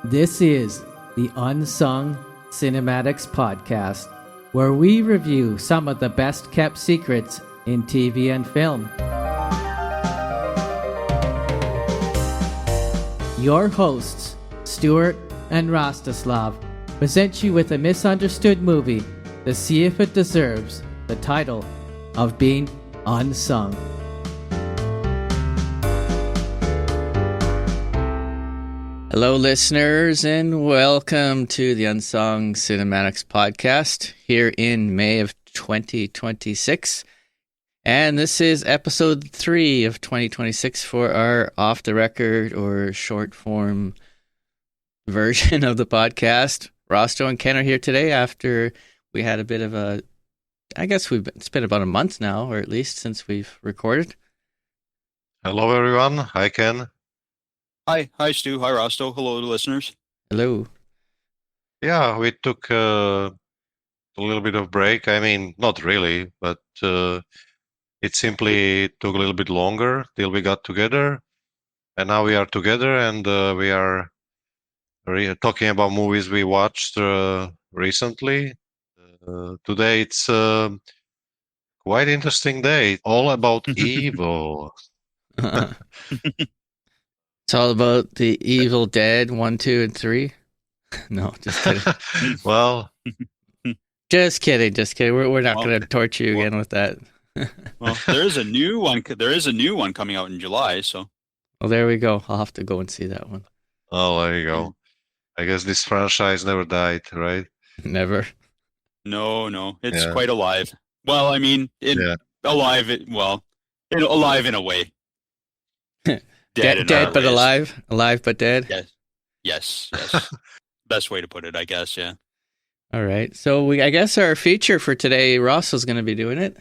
This is the Unsung Cinematics Podcast, where we review some of the best kept secrets in TV and film. Your hosts, Stewart and Rastislav, present you with a misunderstood movie to see if it deserves the title of being unsung. Hello, listeners, and welcome to the Unsung Cinematics Podcast here in May of 2026. And this is episode 3 of 2026 for our off-the-record or short-form version of the podcast. Rasto and Ken are here today after we had a bit of a... I guess it's been about a month now, or at least since we've recorded. Hello, everyone. Hi, Ken. Hi, Stu. Hi, Rasto. Hello to listeners. Hello. Yeah, we took a little bit of break. I mean, not really, but it simply took a little bit longer till we got together. And now we are together and we are talking about movies we watched recently. Today it's quite interesting day. All about evil. It's all about the Evil Dead 1, 2, and 3. No, just kidding. Well, just kidding. We're not going to torture you again with that. Well, there is a new one. There is a new one coming out in July. So, well, there we go. I'll have to go and see that one. Oh, there you go. I guess this franchise never died, right? Never. No, it's quite alive. Well, I mean, alive in a way. Dead but alive. Alive but dead. Yes. Best way to put it, I guess. Yeah. All right. So I guess our feature for today, Ross is going to be doing it.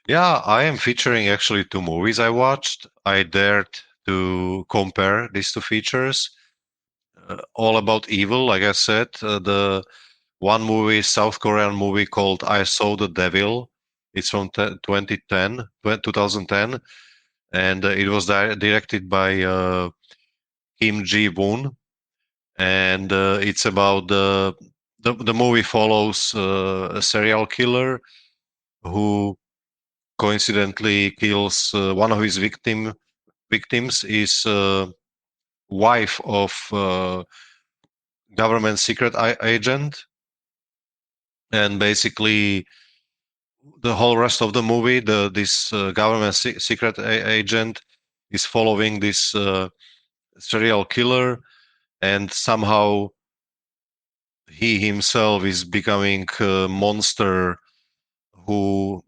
Yeah, I am featuring actually 2 movies I watched. I dared to compare these 2 features. All about evil, like I said. The one movie, South Korean movie called I Saw the Devil. It's from 2010, and it was directed by Kim Jee-woon. And it's about the movie follows a serial killer who coincidentally kills one of his victims is wife of government secret agent, and basically the whole rest of the movie this government secret agent is following this serial killer, and somehow he himself is becoming a monster who,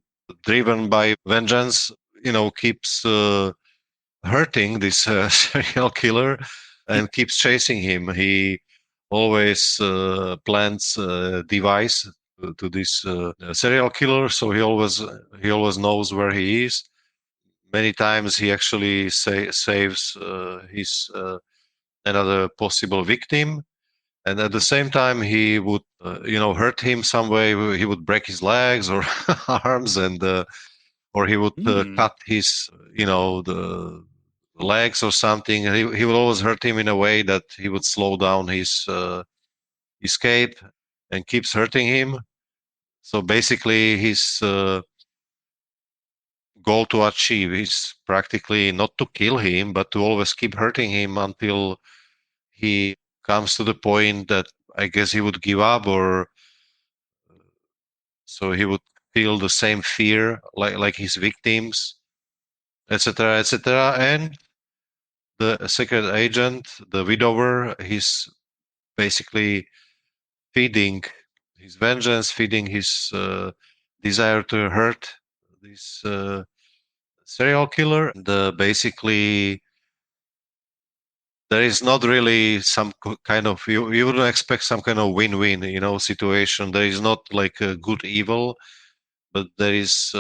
driven by vengeance, keeps hurting this serial killer and keeps chasing him. He always plants a device to this serial killer, so he always knows where he is. Many times he actually saves his another possible victim, and at the same time he would hurt him some way. He would break his legs or arms, and or he would cut his the legs or something. He would always hurt him in a way that he would slow down his escape and keeps hurting him. So basically his goal to achieve is practically not to kill him, but to always keep hurting him until he comes to the point that I guess he would give up, or so he would feel the same fear like his victims, etc., etc. And the secret agent, the widower, he's basically feeding his vengeance, feeding his desire to hurt this serial killer. Basically, there is not really some kind of, you wouldn't expect some kind of win-win, situation. There is not like a good evil, but there is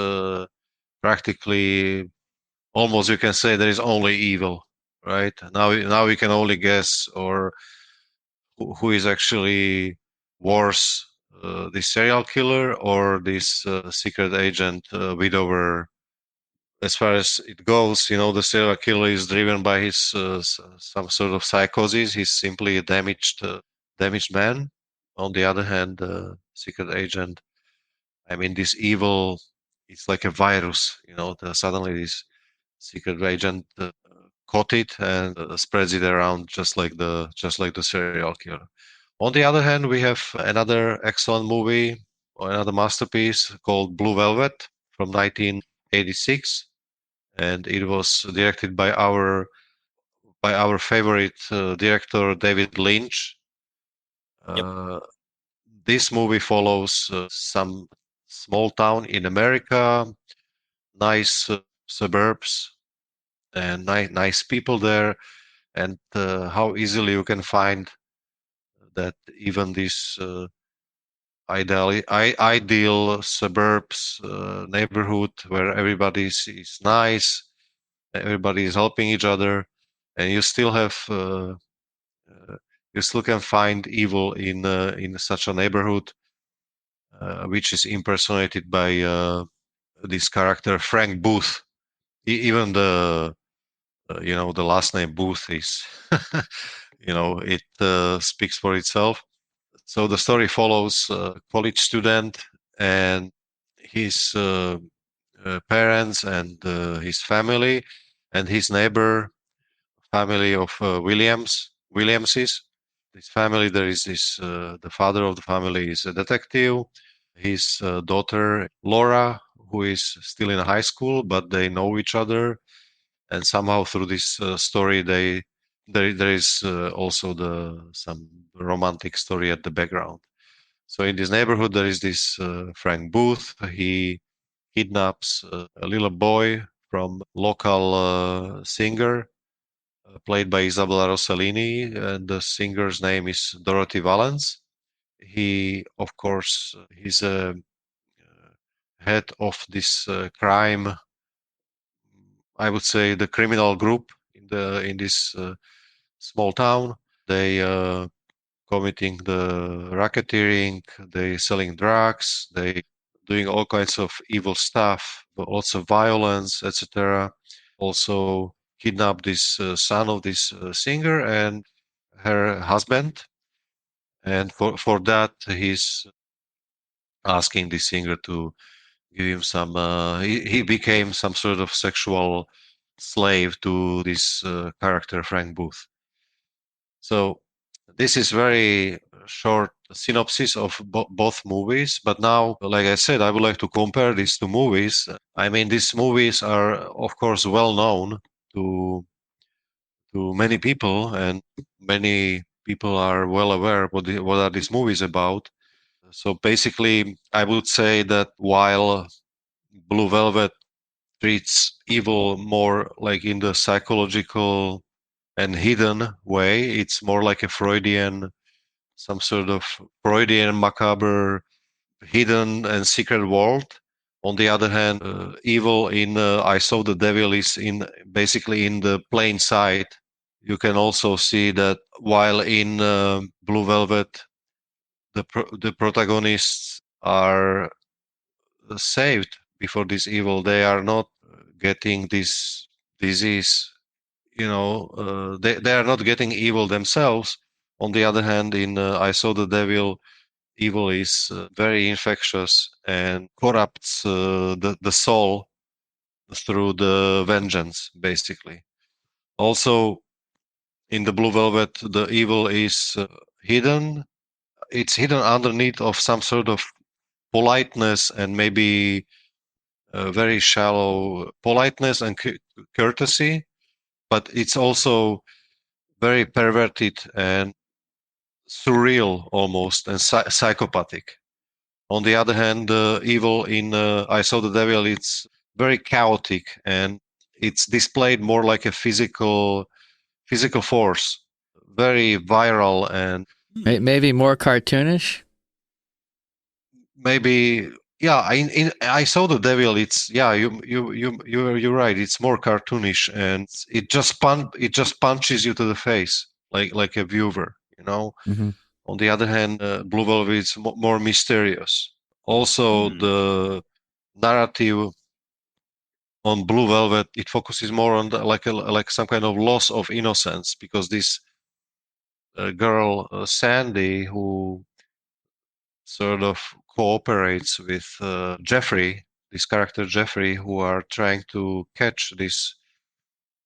practically, almost you can say there is only evil, right? Now we can only guess, or who is actually worse, this serial killer or this secret agent widower as far as it goes, the serial killer is driven by his some sort of psychosis. He's simply a damaged man. On the other hand, the secret agent, I mean, this evil, it's like a virus. Suddenly this secret agent caught it and spreads it around just like the serial killer. On the other hand, we have another excellent movie, or another masterpiece called Blue Velvet from 1986, and it was directed by our favorite director David Lynch. Yep. This movie follows some small town in America, nice suburbs, and nice people there, and how easily you can find that even this ideal suburbs neighborhood where everybody is nice, everybody is helping each other, and you still can find evil in such a neighborhood, which is impersonated by this character Frank Booth. Even the last name Booth is it speaks for itself. So the story follows a college student and his parents and his family and his neighbor family of Williamses. This family, there is the father of the family is a detective. His daughter Laura, who is still in high school, but they know each other, and somehow through this story, there is also some romantic story at the background. So in this neighborhood, there is this Frank Booth. He kidnaps a little boy from local singer, played by Isabella Rossellini, and the singer's name is Dorothy Valens. He, of course, he's a head of this crime. I would say the criminal group in this small town. They committing the racketeering, they selling drugs, they doing all kinds of evil stuff, but also violence, etc. Also kidnap this son of this singer and her husband, and for that he's asking the singer to give him some. He became some sort of sexual slave to this character Frank Booth. So this is very short synopsis of both movies. But now, like I said, I would like to compare these two movies. I mean, these movies are, of course, well known to many people, and many people are well aware what are these movies about. So basically, I would say that while Blue Velvet treats evil more like in the psychological and hidden way, it's more like a some sort of Freudian macabre, hidden and secret world. On the other hand, evil in I Saw the Devil is basically in the plain sight. You can also see that while in Blue Velvet, the protagonists are saved before this evil. They are not getting this disease. They are not getting evil themselves. On the other hand, in I Saw the Devil, evil is very infectious and corrupts the soul through the vengeance, basically. Also, in the Blue Velvet, the evil is hidden. It's hidden underneath of some sort of politeness and maybe very shallow politeness and courtesy, but it's also very perverted and surreal almost and psychopathic. On the other hand, the evil in I Saw the Devil, it's very chaotic and it's displayed more like a physical force, very viral and Maybe more cartoonish. Maybe, yeah. In I Saw the Devil, it's you're right. It's more cartoonish and it just punches you to the face like a viewer. Mm-hmm. On the other hand, Blue Velvet is more mysterious. Also, the narrative on Blue Velvet, it focuses more on like some kind of loss of innocence, because this girl Sandy, who sort of cooperates with Jeffrey, this character Jeffrey, who are trying to catch this.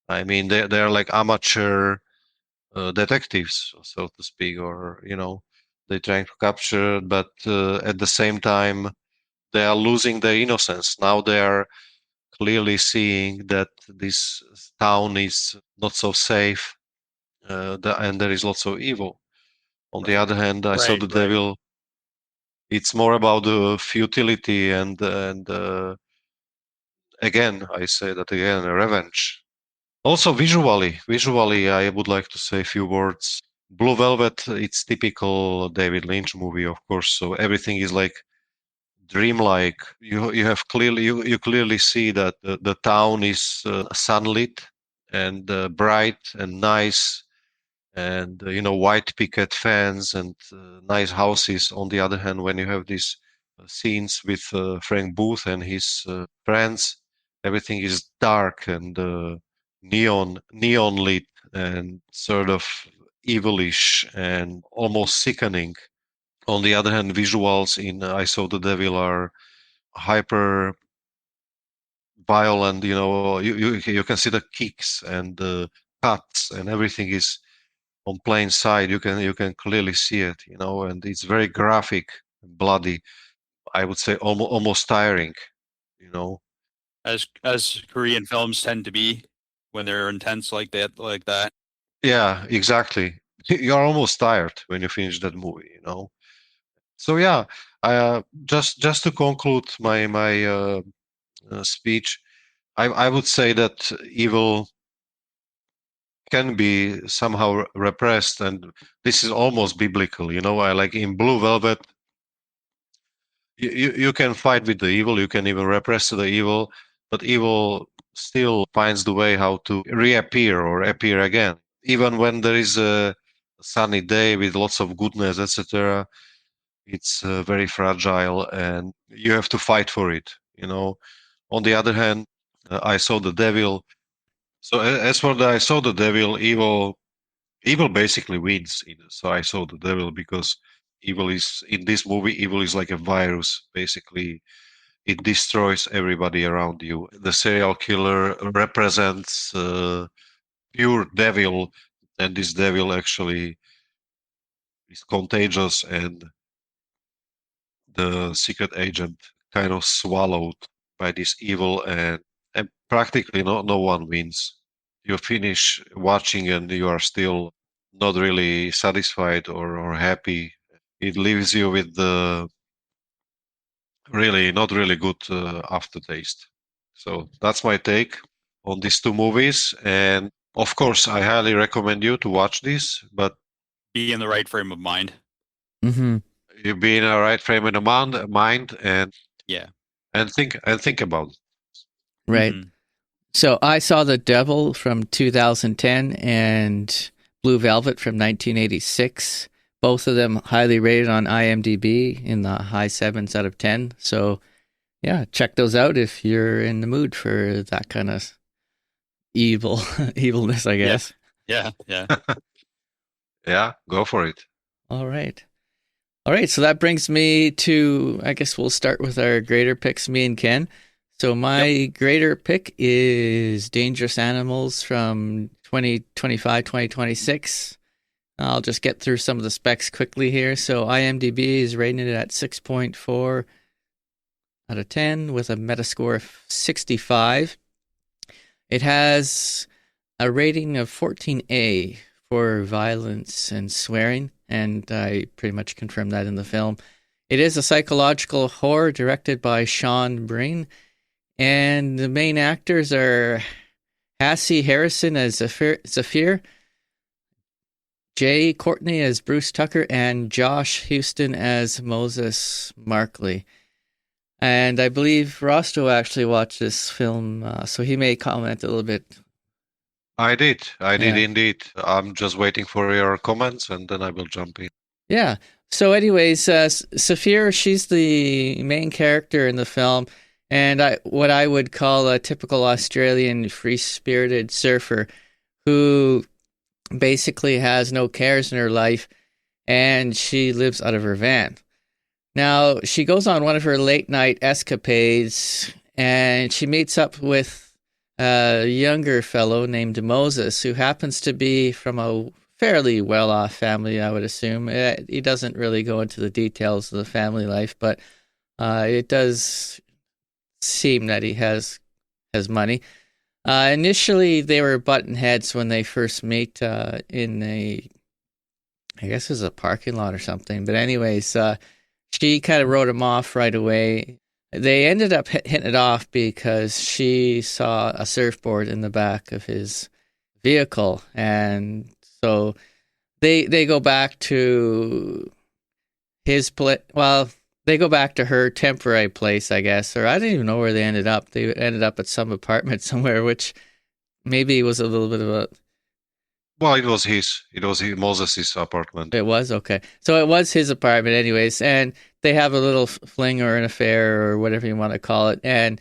I mean, they're like amateur detectives, so to speak, or they're trying to capture it, but at the same time they are losing their innocence. Now they are clearly seeing that this town is not so safe, and there is lots of evil. On the other hand, I saw the devil. It's more about the futility and again, I say that again, revenge. Also visually, I would like to say a few words. Blue Velvet, it's typical David Lynch movie, of course. So everything is like dreamlike. You clearly see that the town is sunlit and bright and nice, and white picket fence and nice houses. On the other hand, when you have these scenes with Frank Booth and his friends, everything is dark and neon lit and sort of evilish and almost sickening. On the other hand, visuals in I Saw the Devil are hyper violent. You can see the kicks and the cuts, and everything is on plain sight. You can clearly see it, and it's very graphic, bloody. I would say almost tiring, As Korean films tend to be when they're intense like that. Yeah, exactly. You're almost tired when you finish that movie. So yeah, just to conclude my speech, I would say that evil can be somehow repressed, and this is almost biblical. I like in Blue Velvet, you can fight with the evil, you can even repress the evil, but evil still finds the way how to reappear or appear again, even when there is a sunny day with lots of goodness, etc. It's very fragile, and you have to fight for it. On the other hand, I Saw the Devil. So as for the I Saw the Devil, evil basically wins. So I Saw the Devil, because evil is in this movie. Evil is like a virus. Basically, it destroys everybody around you. The serial killer represents pure devil, and this devil actually is contagious, and the secret agent kind of swallowed by this evil, and practically no one wins. You finish watching and you are still not really satisfied or happy. It leaves you with the really not really good aftertaste. So that's my take on these two movies, and of course I highly recommend you to watch this, but be in the right frame of mind. Mm-hmm. You be in a right frame of mind, and think about it. Right. Mm-hmm. So I Saw the Devil from 2010 and Blue Velvet from 1986. Both of them highly rated on IMDb in the high 7s out of 10. So yeah, check those out if you're in the mood for that kind of evilness, I guess. Yeah. Yeah, go for it. All right, so that brings me to, I guess we'll start with our grader picks, me and Ken. So my grader pick is Dangerous Animals from 2025, 2026. I'll just get through some of the specs quickly here. So IMDb is rating it at 6.4 out of 10 with a Metascore of 65. It has a rating of 14A for violence and swearing, and I pretty much confirmed that in the film. It is a psychological horror directed by Sean Byrne, and the main actors are Hassie Harrison as Zafir, Courtney as Bruce Tucker, and Josh Houston as Moses Markley. And I believe Rasto actually watched this film, so he may comment a little bit. I did indeed. I'm just waiting for your comments, and then I will jump in. Yeah. So anyways, Zafir, she's the main character in the film, and what I would call a typical Australian free-spirited surfer who basically has no cares in her life, and she lives out of her van. Now, she goes on one of her late-night escapades, and she meets up with a younger fellow named Moses, who happens to be from a fairly well-off family, I would assume. He doesn't really go into the details of the family life, but it does seem that he has money. Initially, they were button heads when they first meet in I guess it was a parking lot or something. But anyways, she kind of wrote him off right away. They ended up hitting it off because she saw a surfboard in the back of his vehicle. And so they go back to his place. Well, they go back to her temporary place, I guess. Or I don't even know where they ended up. They ended up at some apartment somewhere, which maybe was a little bit of a... Well, it was Moses' apartment. It was? Okay. So it was his apartment anyways, and they have a little fling or an affair or whatever you want to call it, and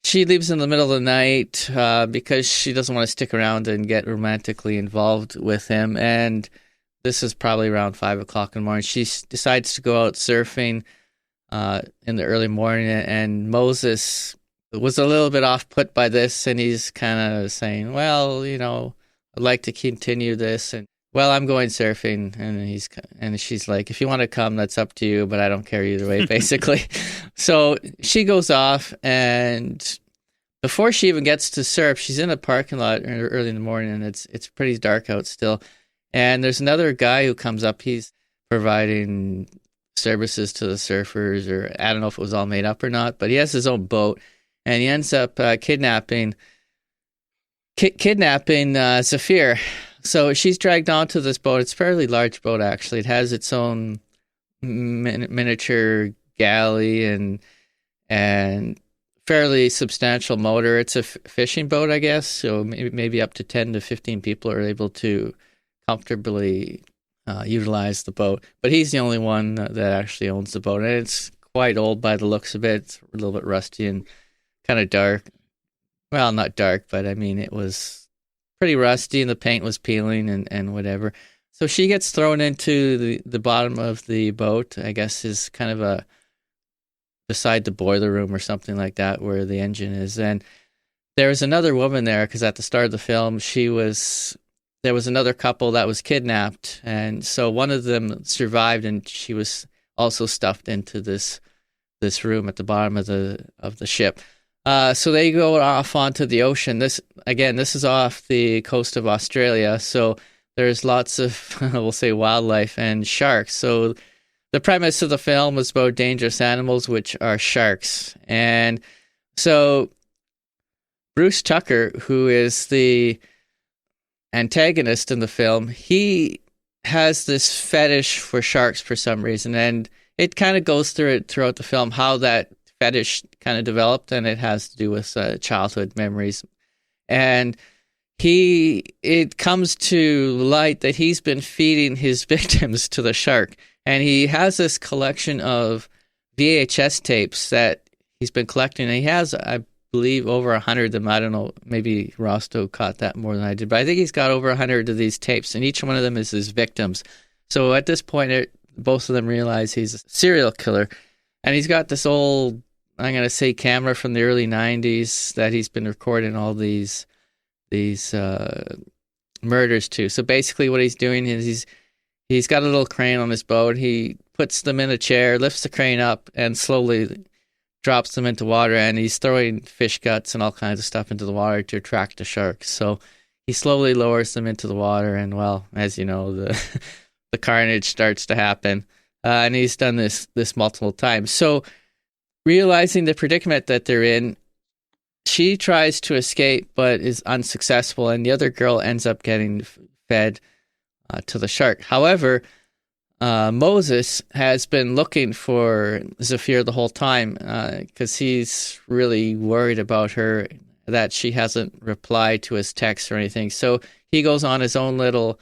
she leaves in the middle of the night because she doesn't want to stick around and get romantically involved with him, and this is probably around 5 o'clock in the morning. She decides to go out surfing in the early morning, and Moses was a little bit off-put by this, and he's kind of saying, well, I'd like to continue this, and well, I'm going surfing, and she's like, if you want to come, that's up to you, but I don't care either way, basically. So she goes off, and before she even gets to surf, she's in a parking lot early in the morning, and it's pretty dark out still. And there's another guy who comes up. He's providing services to the surfers, or I don't know if it was all made up or not, but he has his own boat, and he ends up kidnapping Zafir. So she's dragged onto this boat. It's a fairly large boat, actually. It has its own miniature galley and fairly substantial motor. It's a fishing boat, I guess. So maybe up to 10 to 15 people are able to comfortably utilize the boat. But he's the only one that actually owns the boat. And it's quite old by the looks of it. It's a little bit rusty and kind of dark. Well, not dark, but I mean, it was pretty rusty and the paint was peeling and whatever. So she gets thrown into the bottom of the boat, I guess is kind of beside the boiler room or something like that where the engine is. And there was another woman there because at the start of the film, there was another couple that was kidnapped. And so one of them survived and she was also stuffed into this room at the bottom of the ship. So they go off onto the ocean. This is off the coast of Australia. So there's lots of, we'll say, wildlife and sharks. So the premise of the film was about dangerous animals, which are sharks. And so Bruce Tucker, who is the antagonist in the film, he has this fetish for sharks for some reason. And it kind of goes throughout the film how that fetish kind of developed, and it has to do with childhood memories. And it comes to light that he's been feeding his victims to the shark. And he has this collection of VHS tapes that he's been collecting. And he has, I believe, over 100 of them. I don't know, maybe Rasto caught that more than I did. But I think he's got over 100 of these tapes, and each one of them is his victims. So at this point, both of them realize he's a serial killer. And he's got this old, I'm going to say, camera from the early 90s that he's been recording all these murders to. So basically what he's doing is he's got a little crane on his boat. He puts them in a chair, lifts the crane up, and slowly drops them into water. And he's throwing fish guts and all kinds of stuff into the water to attract the sharks. So he slowly lowers them into the water. And, well, as you know, the carnage starts to happen. And he's done this multiple times. So realizing the predicament that they're in, she tries to escape but is unsuccessful, and the other girl ends up getting fed to the shark. However, Moses has been looking for Zafir the whole time because he's really worried about her, that she hasn't replied to his texts or anything. So he goes on his own little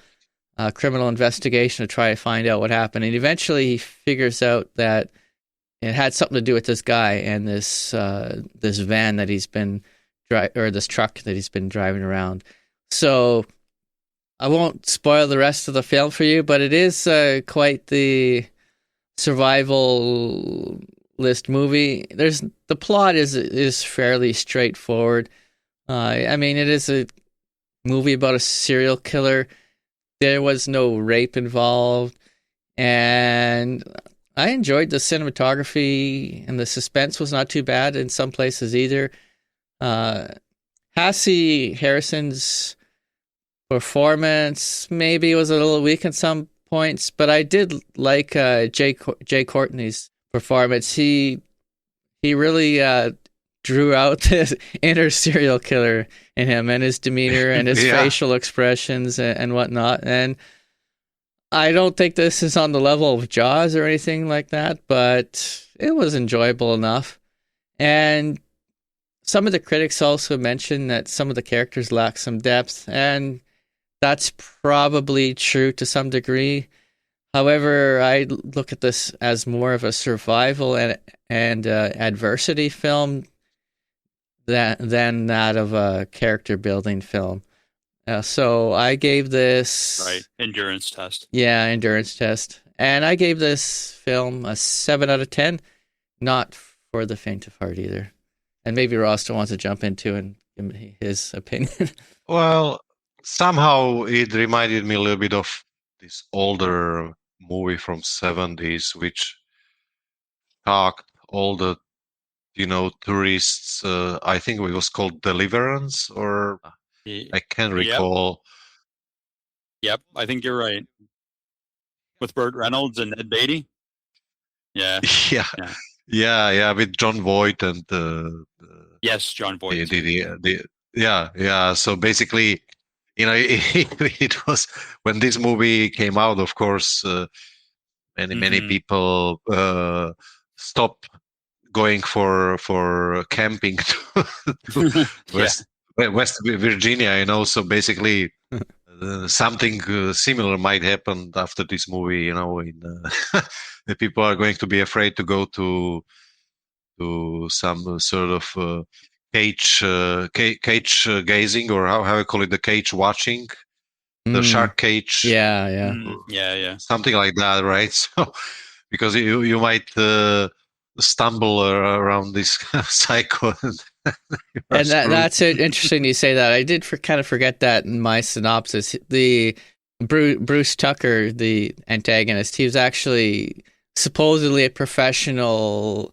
criminal investigation to try to find out what happened. And eventually he figures out that it had something to do with this guy and this van that he's been or this truck that he's been driving around. So I won't spoil the rest of the film for you, but it is quite the survivalist movie. The plot is fairly straightforward. I mean, it is a movie about a serial killer. There was no rape involved, and I enjoyed the cinematography, and the suspense was not too bad in some places either. Hassie Harrison's performance maybe was a little weak in some points, but I did like Jay Courtney's performance. He really drew out the inner serial killer in him, and his demeanor and his facial expressions and whatnot. And I don't think this is on the level of Jaws or anything like that, but it was enjoyable enough. And some of the critics also mentioned that some of the characters lack some depth, and that's probably true to some degree. However, I look at this as more of a survival and adversity film than that of a character building film. So I gave this... Right, endurance test. Yeah, endurance test. And I gave this film a 7 out of 10. Not for the faint of heart either. And maybe Rasto wants to jump into and give me his opinion. Well, somehow it reminded me a little bit of this older movie from 70s, which talked all the, tourists. I think it was called Deliverance, or I can't recall. Yep, I think you're right. With Burt Reynolds and Ed Beatty? Yeah. Yeah, with John Voight and yes, John Voight. Yeah. So basically, it was when this movie came out. Of course, many people stopped going for camping to West Virginia. So basically, something similar might happen after this movie. The people are going to be afraid to go to some sort of cage gazing, or how I call it, the cage watching, the shark cage. Yeah. Something like that, right? So because you might stumble around this psycho. And that's interesting you say that. I did kind of forget that in my synopsis. The Bruce Tucker, the antagonist, he was actually supposedly a professional.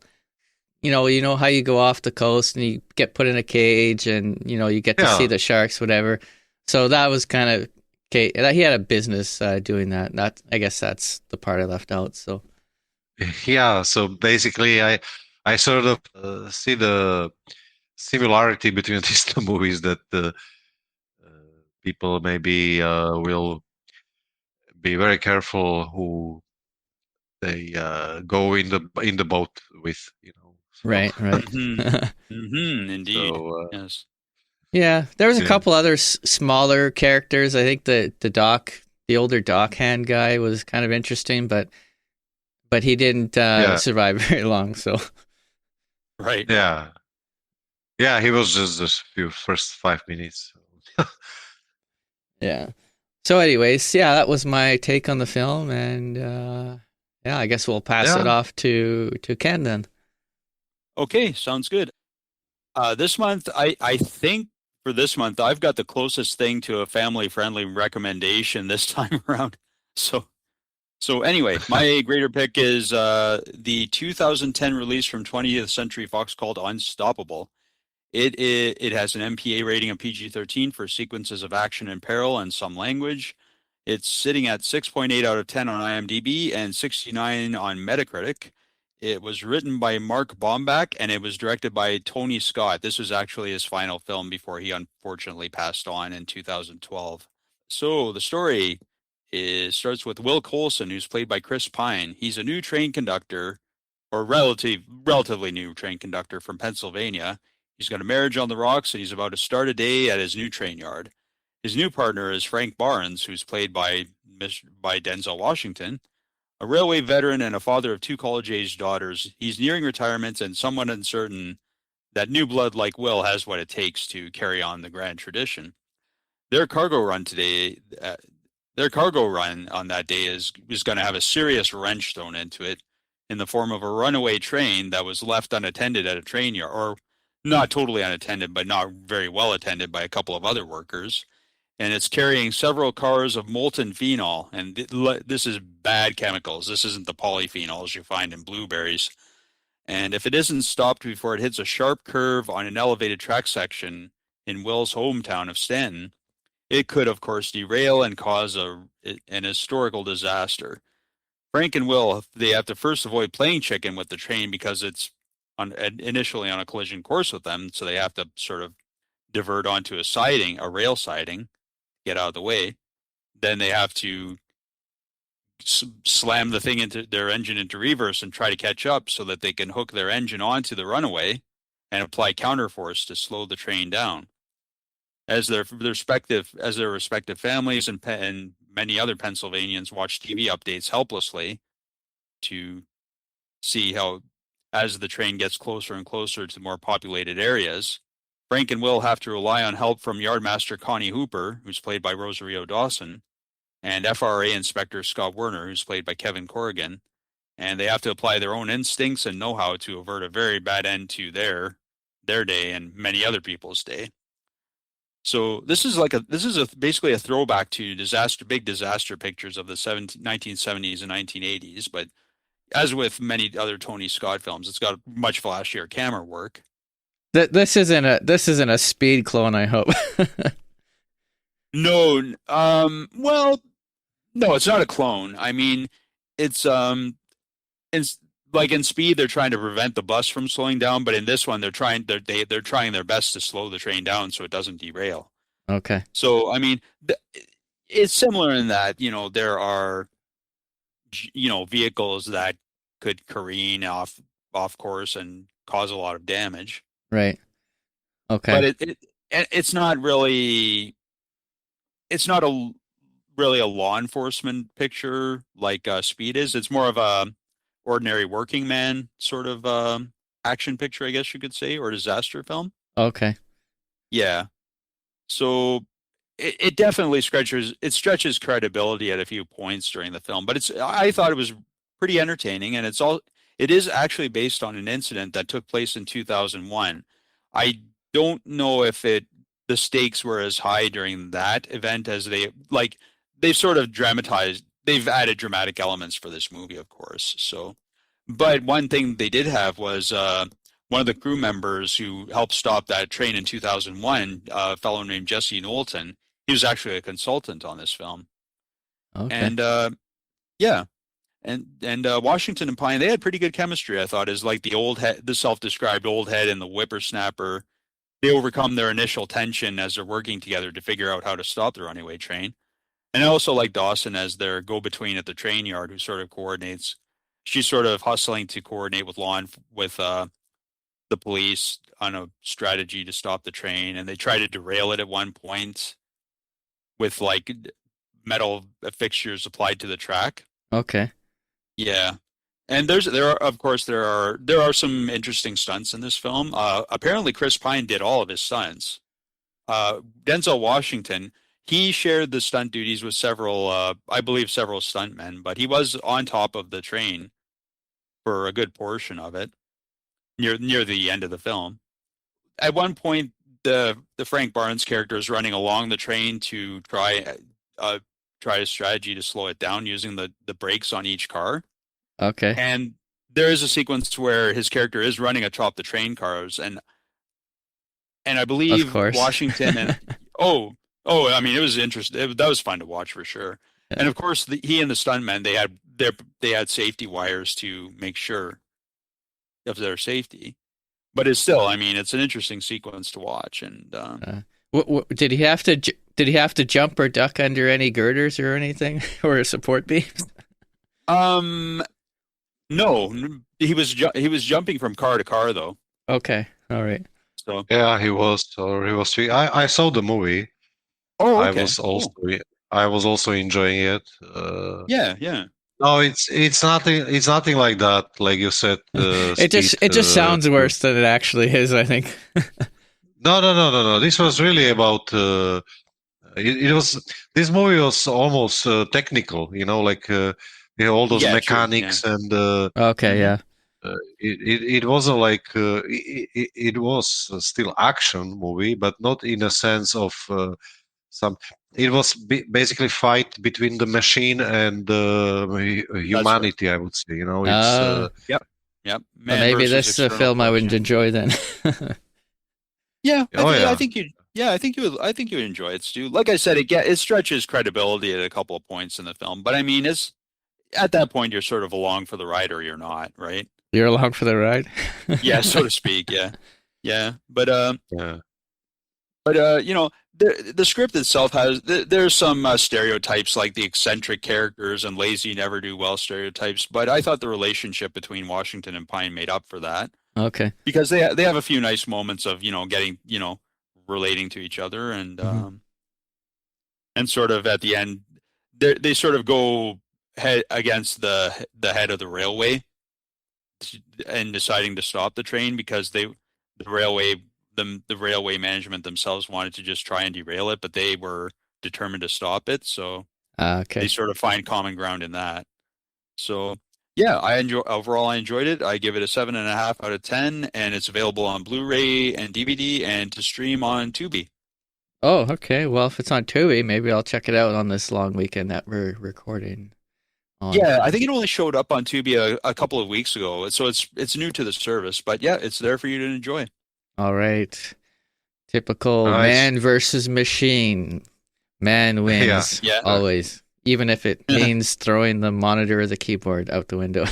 You know how you go off the coast and you get put in a cage and, you get to see the sharks, whatever. So that was kind of, he had a business doing that. I guess that's the part I left out. So. Yeah. So basically I sort of see the similarity between these two movies, that people maybe will be very careful who they go in the boat with, So. Right. Indeed. So, yes. Yeah, there was a couple other smaller characters. I think the older dock hand guy was kind of interesting, but he didn't survive very long. So. Right. Yeah. Yeah, he was just the first 5 minutes. Yeah. So anyways, that was my take on the film, and I guess we'll pass it off to Ken then. Okay, sounds good. This month, I think for this month, I've got the closest thing to a family-friendly recommendation this time around. So anyway, my greater pick is the 2010 release from 20th Century Fox called Unstoppable. It has an MPA rating of PG-13 for sequences of action and peril and some language. It's sitting at 6.8 out of 10 on IMDb and 69 on Metacritic. It was written by Mark Baumbach, and it was directed by Tony Scott. This was actually his final film before he unfortunately passed on in 2012. So the story starts with Will Coulson, who's played by Chris Pine. He's a new train conductor, or relatively new train conductor from Pennsylvania. He's got a marriage on the rocks, and he's about to start a day at his new train yard. His new partner is Frank Barnes, who's played by Denzel Washington. A railway veteran and a father of 2 college-aged daughters, he's nearing retirement and somewhat uncertain that new blood like Will has what it takes to carry on the grand tradition. Their cargo run on that day is going to have a serious wrench thrown into it in the form of a runaway train that was left unattended at a train yard, or not totally unattended, but not very well attended by a couple of other workers. And it's carrying several cars of molten phenol. And this is bad chemicals. This isn't the polyphenols you find in blueberries. And if it isn't stopped before it hits a sharp curve on an elevated track section in Will's hometown of Stanton, it could, of course, derail and cause an historical disaster. Frank and Will, they have to first avoid playing chicken with the train because it's initially on a collision course with them, so they have to sort of divert onto a rail siding, get out of the way. Then they have to slam the thing into their engine into reverse and try to catch up so that they can hook their engine onto the runaway and apply counterforce to slow the train down. As their respective families and many other Pennsylvanians watch TV updates helplessly to see how, as the train gets closer and closer to more populated areas, Frank and Will have to rely on help from Yardmaster Connie Hooper, who's played by Rosario Dawson, and FRA Inspector Scott Werner, who's played by Kevin Corrigan, and they have to apply their own instincts and know-how to avert a very bad end to their day and many other people's day. So this is basically a throwback to big disaster pictures of the 1970s and 1980s. But as with many other Tony Scott films, it's got much flashier camera work. This isn't a Speed clone, I hope. No, well, no, it's not a clone. I mean, it's like in Speed, they're trying to prevent the bus from slowing down, but in this one, they're trying their best to slow the train down so it doesn't derail. Okay. So, I mean, it's similar in that, there are, vehicles that could careen off course and cause a lot of damage. Right. Okay. But it's not really a law enforcement picture like Speed is. It's more of a ordinary working man sort of action picture, I guess you could say, or disaster film. Okay. Yeah. So it definitely stretches credibility at a few points during the film, but I thought it was pretty entertaining, and it is actually based on an incident that took place in 2001. I don't know if the stakes were as high during that event as they've sort of they've added dramatic elements for this movie, of course. So, but one thing they did have was one of the crew members who helped stop that train in 2001, a fellow named Jesse Knowlton. He was actually a consultant on this film. Okay. And yeah, and Washington and Pine, they had pretty good chemistry, I thought, as like the self-described old head and the whippersnapper. They overcome their initial tension as they're working together to figure out how to stop the runaway train. And I also like Dawson as their go-between at the train yard, who sort of coordinates. She's sort of hustling to coordinate with the police on a strategy to stop the train, and they try to derail it at one point with like metal fixtures applied to the track. Okay. Yeah. And there are some interesting stunts in this film. Apparently Chris Pine did all of his stunts. Denzel Washington, he shared the stunt duties with several stuntmen, but he was on top of the train for a good portion of it, near the end of the film. At one point, the Frank Barnes character is running along the train to try a strategy to slow it down using the brakes on each car. Okay. And there is a sequence where his character is running atop the train cars, and I believe Washington and I mean, it was interesting. That was fun to watch for sure. Yeah. And of course, he and the stuntmen, they had safety wires to make sure of their safety. But it's still, I mean, it's an interesting sequence to watch. And did he have to jump or duck under any girders or anything, or support beams? No, he was jumping from car to car though. Okay, all right. So yeah, he was. I saw the movie. Oh, okay. I was also enjoying it. Yeah. No, it's nothing. It's nothing like that. Like you said, It speed. just sounds worse than it actually is, I think. No. This was really about. It was. This movie was almost technical. Like you know, all those Yeah, true. Yeah. mechanics and. Okay, yeah. It wasn't like it was still action movie, but not in a sense of some. It was basically fight between the machine and That's right. humanity. I would say, it's Oh, Yep. so Man maybe versus this is a external film I force. would Yeah. enjoy then. Yeah, oh I yeah, think you. Yeah, I think you would. I think you would enjoy it, Stu. Like I said, it stretches credibility at a couple of points in the film, but I mean, it's at that point you're sort of along for the ride or you're not, right? You're along for the ride. Yeah, so to speak. Yeah, yeah. yeah, You know, the script itself has there's some stereotypes like the eccentric characters and lazy, never do well stereotypes, but I thought the relationship between Washington and Pine made up for that Okay. because they have a few nice moments of getting relating to each other Mhm. and sort of at the end they sort of go head against the head of the railway and deciding to stop the train because the railway the railway management themselves wanted to just try and derail it, but they were determined to stop it. So they Okay. sort of find common ground in that. So yeah, I enjoyed it. I give it a 7.5 out of 10, and it's available on Blu-ray and DVD and to stream on Tubi. Oh, okay. Well, if it's on Tubi, maybe I'll check it out on this long weekend that we're recording on. Yeah, I think it only showed up on Tubi a couple of weeks ago, so it's new to the service. But yeah, it's there for you to enjoy. All right. Typical nice. man versus machine. Man wins Yeah. always, even if it means throwing the monitor or the keyboard out the window.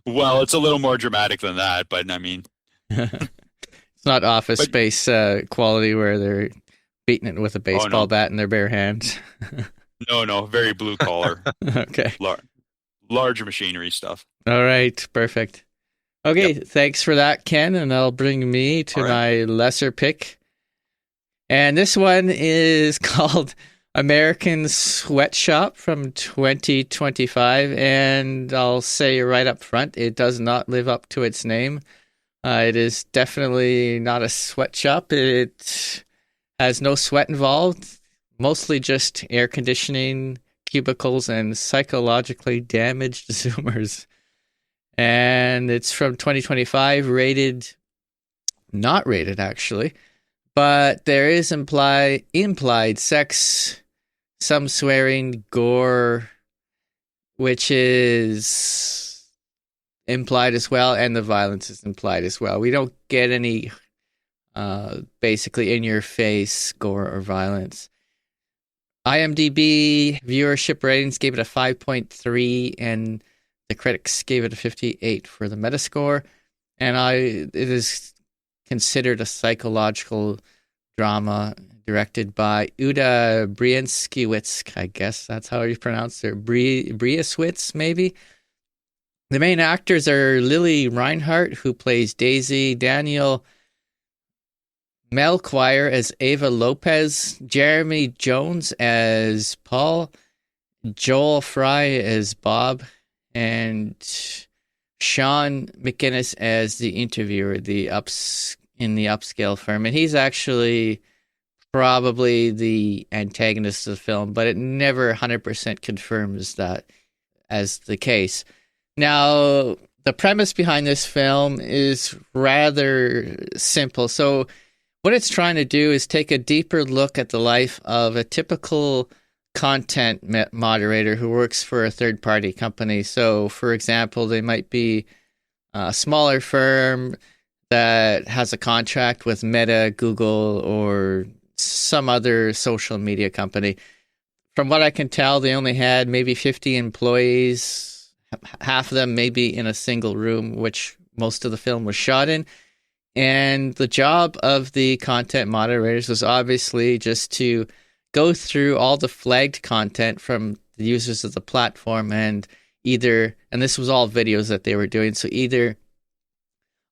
Well, it's a little more dramatic than that, but I mean, It's not Office but Space quality where they're beating it with a baseball bat in their bare hands. no, very blue collar, Okay. large machinery stuff. All right. Perfect. Okay. Thanks for that, Ken. And that'll bring me to All right. my lesser pick. And this one is called American Sweatshop from 2025. And I'll say right up front, it does not live up to its name. It is definitely not a sweatshop. It has no sweat involved, mostly just air conditioning, cubicles, and psychologically damaged Zoomers. And it's from 2025, not rated actually, but there is implied sex, some swearing, gore, which is implied as well, and the violence is implied as well. We don't get any basically in your face gore or violence. IMDb viewership ratings gave it a 5.3 and the critics gave it a 58 for the Metascore, and it is considered a psychological drama directed by Uda Brianskiewicz. I guess that's how you pronounce it. Briaswitz, maybe. The main actors are Lily Reinhart, who plays Daisy, Daniel Melchior as Ava Lopez, Jeremy Jones as Paul, Joel Fry as Bob, and Sean McInnes as the interviewer, in the upscale firm. And he's actually probably the antagonist of the film, but it never 100% confirms that as the case. Now, the premise behind this film is rather simple. So what it's trying to do is take a deeper look at the life of a typical content moderator who works for a third-party company. So, for example, they might be a smaller firm that has a contract with Meta, Google, or some other social media company. From what I can tell, they only had maybe 50 employees, half of them maybe in a single room, which most of the film was shot in. And the job of the content moderators was obviously just to go through all the flagged content from the users of the platform and this was all videos that they were doing, so either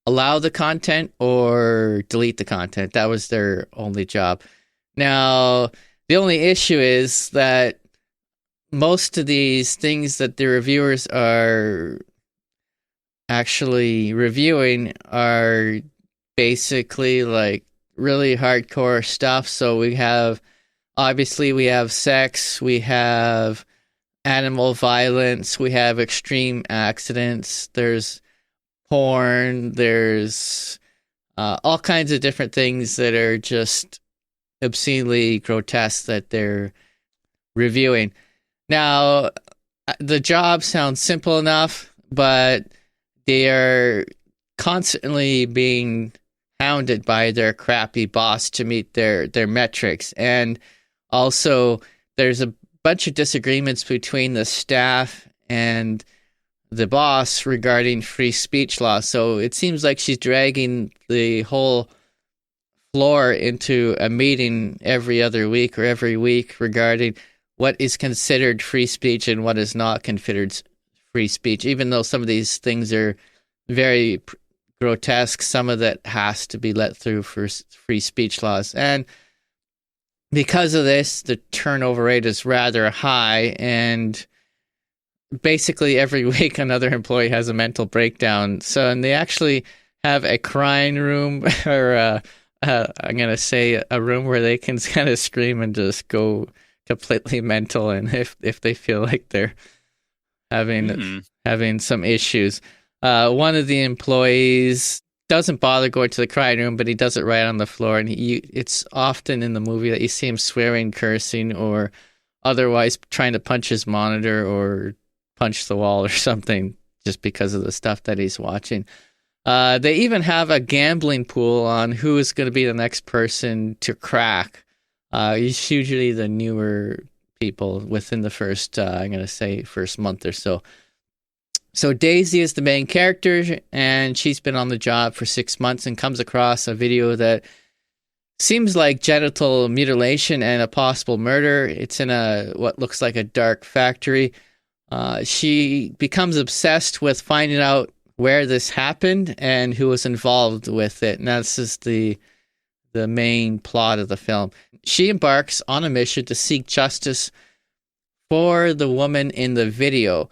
allow the content or delete the content. That was their only job. Now, the only issue is that most of these things that the reviewers are actually reviewing are basically like really hardcore stuff. So we have sex, we have animal violence, we have extreme accidents, there's porn, there's all kinds of different things that are just obscenely grotesque that they're reviewing. Now, the job sounds simple enough, but they are constantly being hounded by their crappy boss to meet their metrics. And also, there's a bunch of disagreements between the staff and the boss regarding free speech law. So it seems like she's dragging the whole floor into a meeting every other week or every week regarding what is considered free speech and what is not considered free speech, even though some of these things are very grotesque. Some of that has to be let through for free speech laws. And because of this, the turnover rate is rather high, and basically every week another employee has a mental breakdown. So, and they actually have a crying room, or I'm going to say a room where they can kind of scream and just go completely mental, and if they feel like they're having some issues. One of the employees doesn't bother going to the crying room, but he does it right on the floor, and it's often in the movie that you see him swearing, cursing, or otherwise trying to punch his monitor or punch the wall or something just because of the stuff that he's watching. They even have a gambling pool on who is going to be the next person to crack. It's usually the newer people within the first month or so. So Daisy is the main character, and she's been on the job for 6 months and comes across a video that seems like genital mutilation and a possible murder. It's in what looks like a dark factory. She becomes obsessed with finding out where this happened and who was involved with it. And this is the main plot of the film. She embarks on a mission to seek justice for the woman in the video.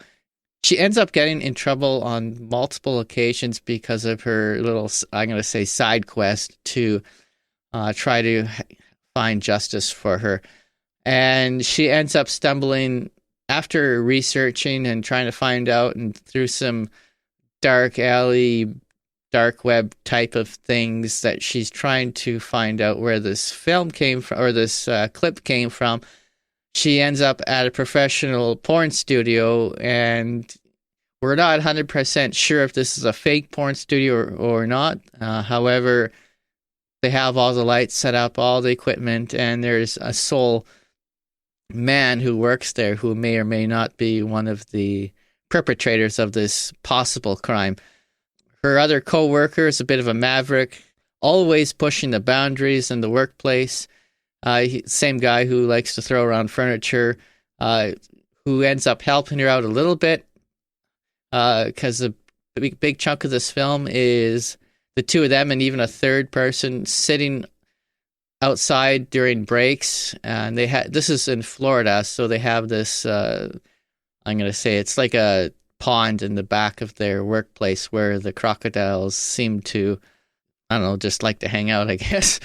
She ends up getting in trouble on multiple occasions because of her little, I'm going to say, side quest to try to find justice for her. And she ends up stumbling after researching and trying to find out, and through some dark alley, dark web type of things, that she's trying to find out where this film came from, or this clip came from. She ends up at a professional porn studio, and we're not 100% sure if this is a fake porn studio or not. However, they have all the lights set up, all the equipment, and there's a sole man who works there who may or may not be one of the perpetrators of this possible crime. Her other co-worker is a bit of a maverick, always pushing the boundaries in the workplace. Same guy who likes to throw around furniture, who ends up helping her out a little bit, because a big chunk of this film is the two of them and even a third person sitting outside during breaks. And this is in Florida, so they have this, I'm going to say it's like a pond in the back of their workplace where the crocodiles seem to, I don't know, just like to hang out, I guess.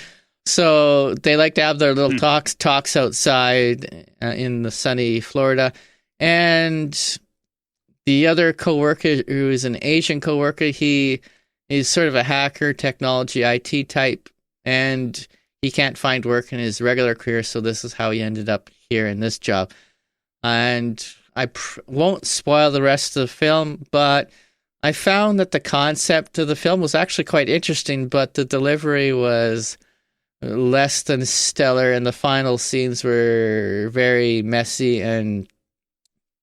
So they like to have their little talks outside in the sunny Florida. And the other coworker, who is an Asian coworker, he is sort of a hacker, technology, IT type, and he can't find work in his regular career, so this is how he ended up here in this job. And I won't spoil the rest of the film, but I found that the concept of the film was actually quite interesting, but the delivery was less than stellar, and the final scenes were very messy and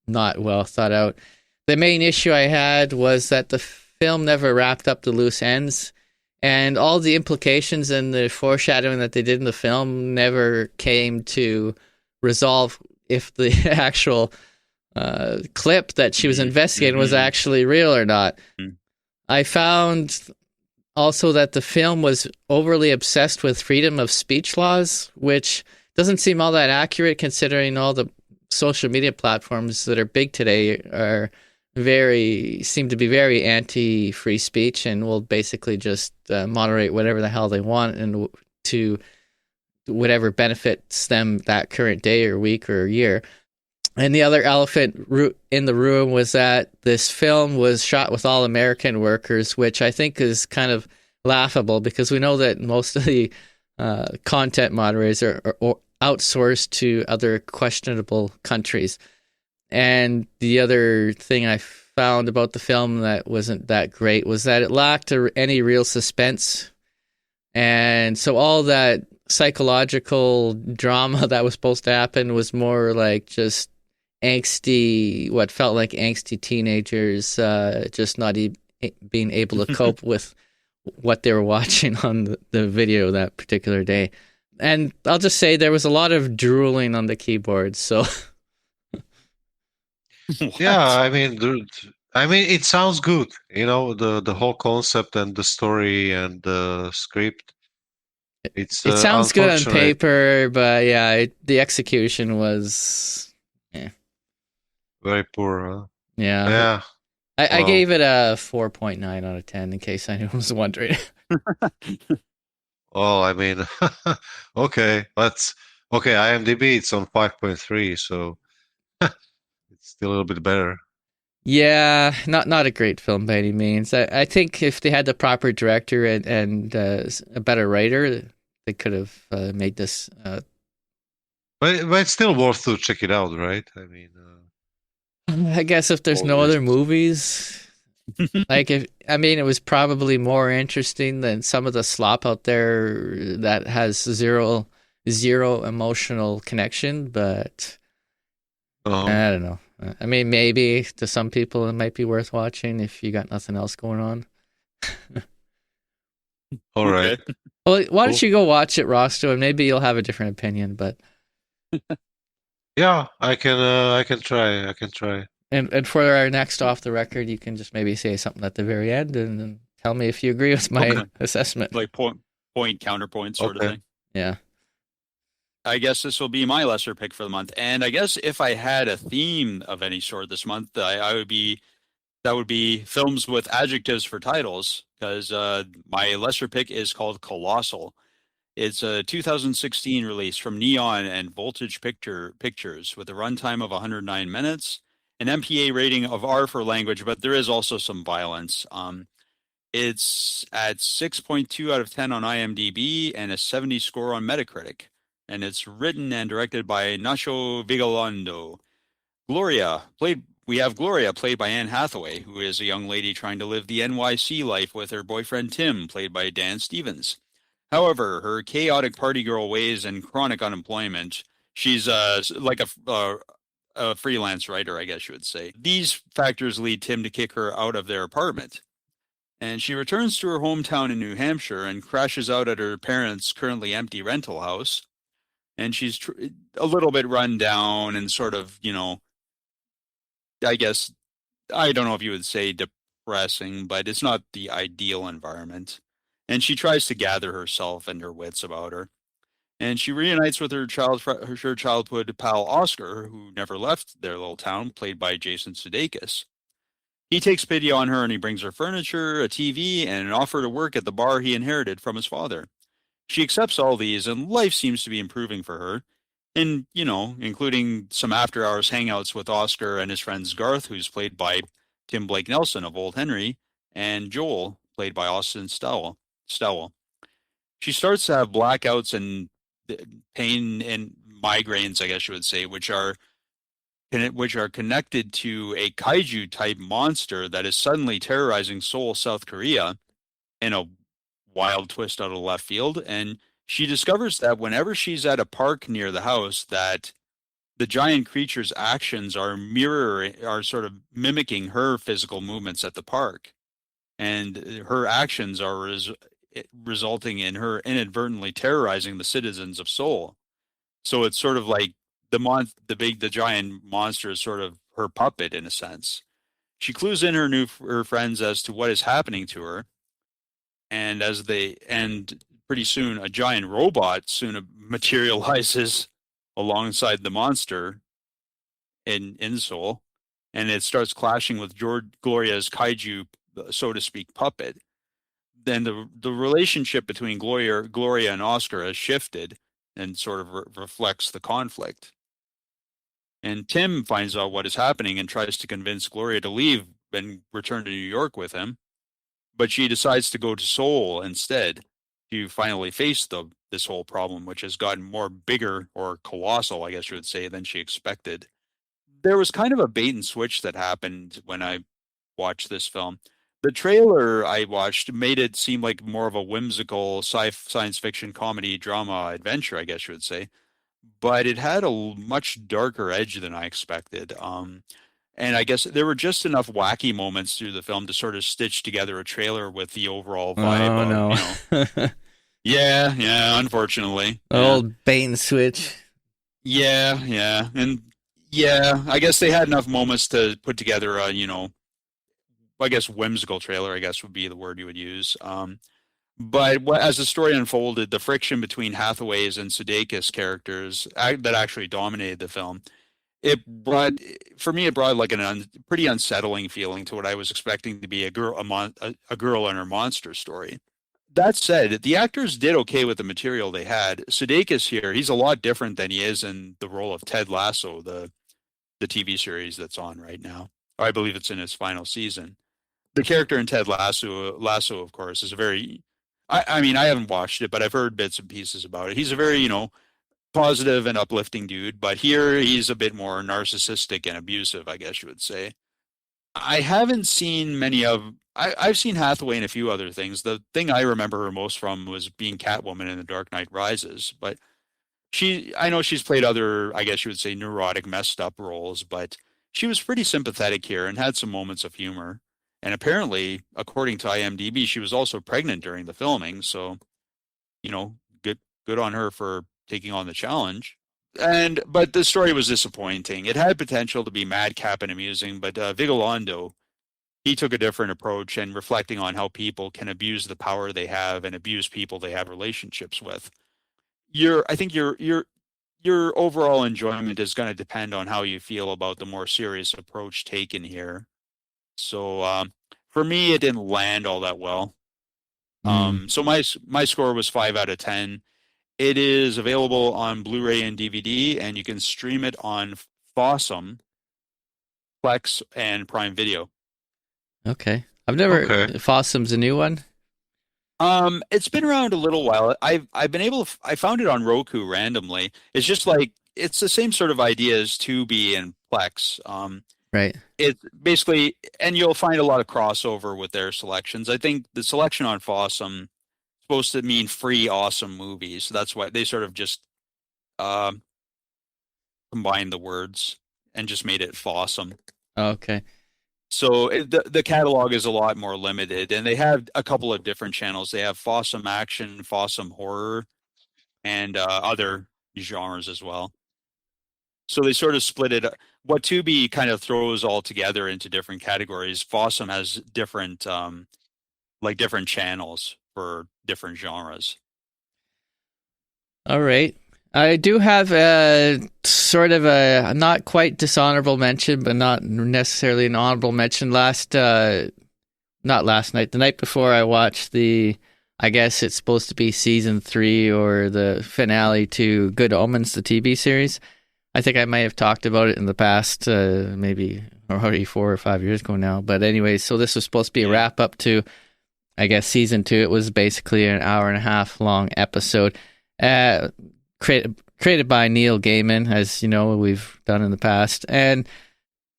not well thought out. The main issue I had was that the film never wrapped up the loose ends, and all the implications and the foreshadowing that they did in the film never came to resolve if the actual clip that she was investigating was actually real or not. I found also that the film was overly obsessed with freedom of speech laws, which doesn't seem all that accurate considering all the social media platforms that are big today seem to be very anti-free speech and will basically just moderate whatever the hell they want and to whatever benefits them that current day or week or year. And the other elephant in the room was that this film was shot with all American workers, which I think is kind of laughable because we know that most of the content moderators are outsourced to other questionable countries. And the other thing I found about the film that wasn't that great was that it lacked any real suspense. And so all that psychological drama that was supposed to happen was more like just what felt like angsty teenagers just not being able to cope with what they were watching on the video that particular day. And I'll just say there was a lot of drooling on the keyboard, so... Yeah, I mean, it sounds good. The whole concept and the story and the script. It sounds good on paper, but yeah, the execution was very poor. Huh? Yeah. I gave it a 4.9 out of 10, in case anyone was wondering. Oh, I mean, okay, IMDb, it's on 5.3, so it's still a little bit better. Yeah, not a great film by any means. I think if they had the proper director and a better writer, they could have made this. But it's still worth to check it out, right? I mean, I guess if there's no other movies, it was probably more interesting than some of the slop out there that has zero emotional connection. But I don't know. I mean, maybe to some people it might be worth watching if you got nothing else going on. All right. Well, why don't you go watch it, Rasto, and maybe you'll have a different opinion. But yeah, I can try. And for our next off the record, you can just maybe say something at the very end and tell me if you agree with my assessment. Like point counterpoint sort of thing. Yeah. I guess this will be my lesser pick for the month. And I guess if I had a theme of any sort this month, that would be films with adjectives for titles, because my lesser pick is called Colossal. It's a 2016 release from Neon and Voltage Pictures with a runtime of 109 minutes, an MPA rating of R for language, but there is also some violence. It's at 6.2 out of 10 on IMDb and a 70 score on Metacritic. And it's written and directed by Nacho Vigalondo. We have Gloria, played by Anne Hathaway, who is a young lady trying to live the NYC life with her boyfriend Tim, played by Dan Stevens. However, her chaotic party girl ways and chronic unemployment, she's like a freelance writer, I guess you would say. These factors lead Tim to kick her out of their apartment. And she returns to her hometown in New Hampshire and crashes out at her parents' currently empty rental house. And she's a little bit run down and sort of, I guess, I don't know if you would say depressing, but it's not the ideal environment. And she tries to gather herself and her wits about her. And she reunites with her childhood pal Oscar, who never left their little town, played by Jason Sudeikis. He takes pity on her and he brings her furniture, a TV, and an offer to work at the bar he inherited from his father. She accepts all these, and life seems to be improving for her. And, including some after-hours hangouts with Oscar and his friends Garth, who's played by Tim Blake Nelson of Old Henry, and Joel, played by Austin Stowell. She starts to have blackouts and pain and migraines, I guess you would say, which are connected to a kaiju-type monster that is suddenly terrorizing Seoul, South Korea, in a wild twist out of left field. And she discovers that whenever she's at a park near the house, that the giant creature's actions are sort of mimicking her physical movements at the park, and her actions are resulting in her inadvertently terrorizing the citizens of Seoul. So it's sort of like the giant monster is sort of her puppet in a sense. She clues in her friends as to what is happening to her. And pretty soon a giant robot materializes alongside the monster in Seoul, and it starts clashing with Gloria's kaiju, so to speak, puppet. Then the relationship between Gloria and Oscar has shifted and sort of reflects the conflict. And Tim finds out what is happening and tries to convince Gloria to leave and return to New York with him. But she decides to go to Seoul instead to finally face this whole problem, which has gotten more bigger or colossal, I guess you would say, than she expected. There was kind of a bait and switch that happened when I watched this film. The trailer I watched made it seem like more of a whimsical science fiction comedy drama adventure, I guess you would say. But it had a much darker edge than I expected. And I guess there were just enough wacky moments through the film to sort of stitch together a trailer with the overall vibe. Oh, no. Yeah, unfortunately. Old bait and switch. Yeah. And yeah, I guess they had enough moments to put together a, I guess whimsical trailer, I guess would be the word you would use. But as the story unfolded, the friction between Hathaway's and Sudeikis characters that actually dominated the film, it brought like pretty unsettling feeling to what I was expecting to be a girl and her monster story. That said, the actors did okay with the material they had. Sudeikis here, he's a lot different than he is in the role of Ted Lasso, the TV series that's on right now. Or I believe it's in its final season. The character in Ted Lasso, of course, is a very... I mean, I haven't watched it, but I've heard bits and pieces about it. He's a very, positive and uplifting dude, but here he's a bit more narcissistic and abusive, I guess you would say. I haven't seen I've seen Hathaway in a few other things. The thing I remember her most from was being Catwoman in The Dark Knight Rises, but I know she's played other, I guess you would say, neurotic, messed up roles, but she was pretty sympathetic here and had some moments of humor. And apparently, according to IMDb, she was also pregnant during the filming. So, good on her for taking on the challenge. But the story was disappointing. It had potential to be madcap and amusing, but Vigalondo, he took a different approach and reflecting on how people can abuse the power they have and abuse people they have relationships with. I think your overall enjoyment is going to depend on how you feel about the more serious approach taken here. So for me, it didn't land all that well. So my score was 5 out of 10. It is available on Blu-ray and DVD, and you can stream it on Fossum, Plex, and Prime Video. Okay, I've never. Okay. Fossum's a new one. It's been around a little while. I found it on Roku randomly. It's just like it's the same sort of idea as Tubi and Plex. Right. It's basically, and you'll find a lot of crossover with their selections. I think the selection on Fossum is supposed to mean free, awesome movies. So that's why they sort of just combined the words and just made it Fossum. Okay. So the catalog is a lot more limited, and they have a couple of different channels. They have Fossum Action, Fossum Horror, and other genres as well. So they sort of split it. What Tubi kind of throws all together into different categories, Fossum has different different channels for different genres. All right. I do have a sort of a not quite dishonorable mention, but not necessarily an honorable mention. Not last night, the night before, I watched I guess it's supposed to be season 3 or the finale to Good Omens, the TV series. I think I might have talked about it in the past, maybe already 4 or 5 years ago now. But anyway, so this was supposed to be a wrap up to, I guess, season 2. It was basically an hour and a half long episode. Created by Neil Gaiman, as you know, we've done in the past. And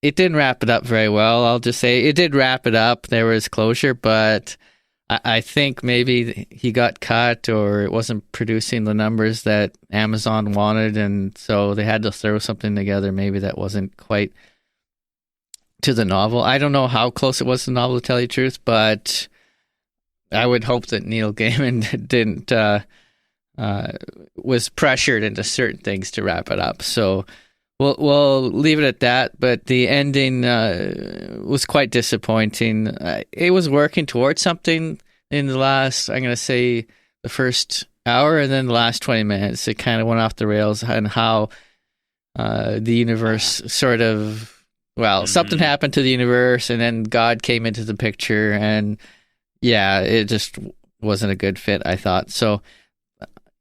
it didn't wrap it up very well. I'll just say it did wrap it up. There was closure, but I think maybe he got cut or it wasn't producing the numbers that Amazon wanted. And so they had to throw something together maybe that wasn't quite to the novel. I don't know how close it was to the novel, to tell you the truth, but I would hope that Neil Gaiman didn't... was pressured into certain things to wrap it up. So we'll leave it at that. But the ending was quite disappointing. It was working towards something in the last, I'm going to say, the first hour, and then the last 20 minutes, it kind of went off the rails, and how the universe sort of, well, something happened to the universe, and then God came into the picture, and yeah, it just wasn't a good fit, I thought. So,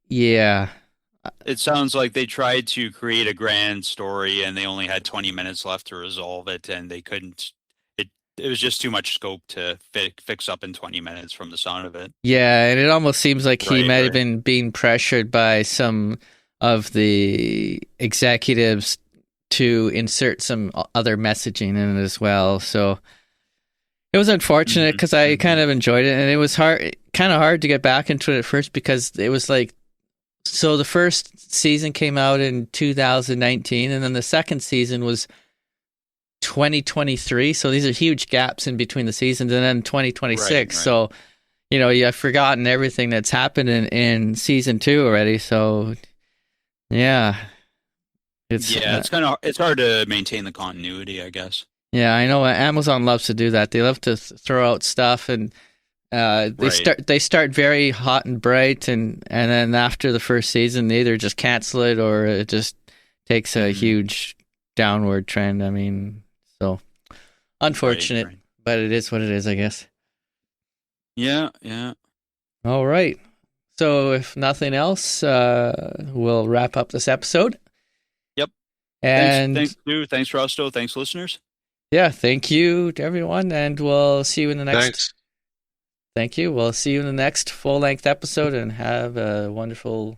yeah. It sounds like they tried to create a grand story, and they only had 20 minutes left to resolve it, and they couldn't. It was just too much scope to fix up in 20 minutes from the sound of it. Yeah, and it almost seems like he might have Right. been being pressured by some of the executives to insert some other messaging in it as well. So it was unfortunate because I kind of enjoyed it, and it was kind of hard to get back into it at first because it was like, so the first season came out in 2019, and then the second season was 2023. So these are huge gaps in between the seasons, and then 2026. Right. So, you've forgotten everything that's happened in season 2 already. So, yeah. It's hard to maintain the continuity, I guess. Yeah, I know Amazon loves to do that. They love to throw out stuff, and they start very hot and bright, and then after the first season, they either just cancel it or it just takes a huge downward trend. I mean, so unfortunate, Right. but it is what it is, I guess. Yeah. All right. So if nothing else, we'll wrap up this episode. Yep. And thanks, Rasto. Thanks, listeners. Yeah, thank you to everyone, and we'll see you in the next. Thanks. Thank you. We'll see you in the next full-length episode, and have a wonderful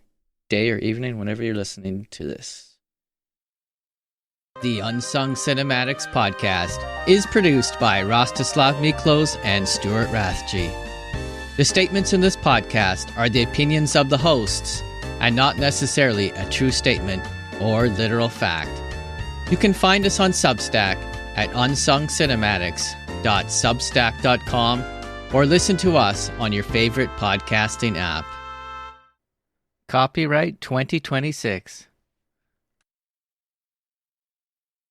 day or evening whenever you're listening to this. The Unsung Cinematics podcast is produced by Rastislav Miklos and Stuart Rathje. The statements in this podcast are the opinions of the hosts and not necessarily a true statement or literal fact. You can find us on Substack at unsungcinematics.substack.com or listen to us on your favorite podcasting app. Copyright 2026.